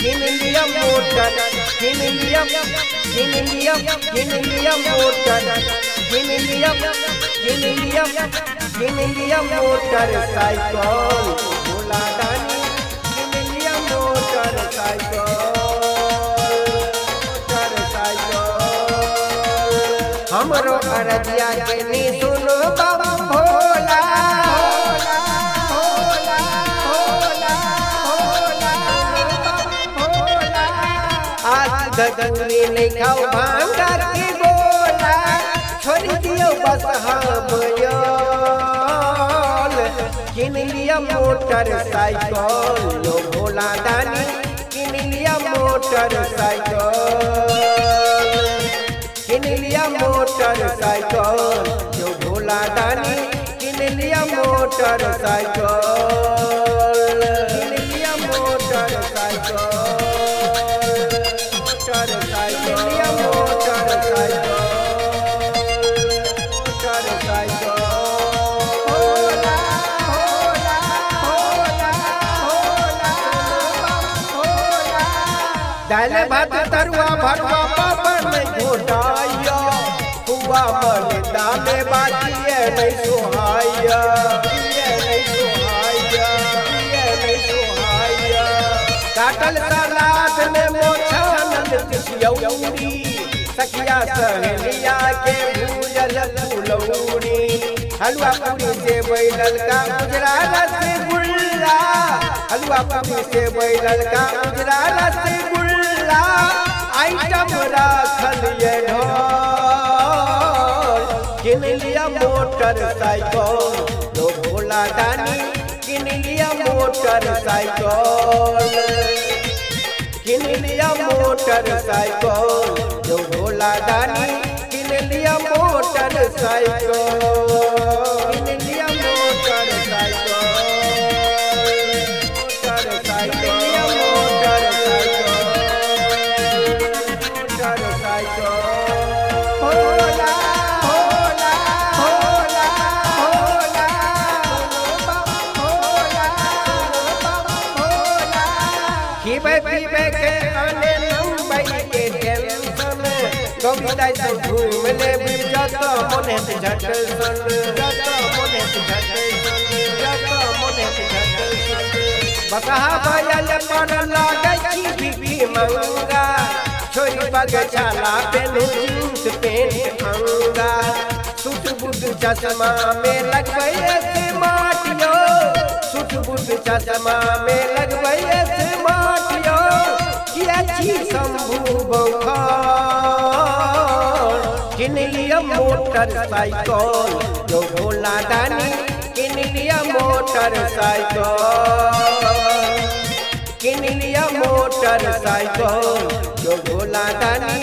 किन लिया मोटर, किन लिया मोटर, किन लिया मोटर साइकिल भोला दानी, किन लिया मोटर साइकिल, मोटर साइकिल। हमरो अरजिया के नी सुनो बाबा भोला, धगनी नहीं खाओ भांगा की बोला, छोड़ दियो बस हम योल। किन लिया मोटर साइकिल लो भोला दानी, किन लिया मोटर साइकिल, किन लिया मोटर साइकिल जो भोला दानी, किन लिया मोटर साइकिल, किन लिया मोटर साइकिल, दाल भात तरुआ भरुआ पापड़ में घोटाइया, हुआ मन दाले बाजिए नहीं सोहाइया, नहीं सोहाइया, नहीं सोहाइया। काटल सलाद में मोछानन तिसियौरी, सखिया सहेलिया के भूजल फुलौरी। हलवा पूरी से बैलल का उजरा रसगुल्ला, हलवा पूरी से बैलल का उजरा रसगुल्ला। आइटम राखल ये ढोल, किन लिया मोटर साइकिल लो भोला दानी, किन लिया मोटर साइकिल, किन लिया मोटर साइकिल जो भोला दानी, किन लिया मोटर साइकिल, किन लिया motor cycle, motor cycle, motor cycle. Bhola Bhola Bhola Bhola Bhola Bhola, खीबे पीबे के आने मुंबई के टेंशन, गोविंदा से घूम ले जत मोने से झट सन, जत मोने से झट सन, जत मोने से झट सन। बकहा भयल पर लागे की मंगा, छोरी बगचाला पेनु जींस पेंट अंगा। सूट बूट चश्मा में लगबै स्मार्टियो, सूट बूट चश्मा में लगबै स्मार्टियो। किया छी शंभू बौखर, किन लिया मोटर साइकिल जो भोला दानी, किन लिया मोटर साइकिल, किन लिया मोटर साइकिल जो भोला दानी,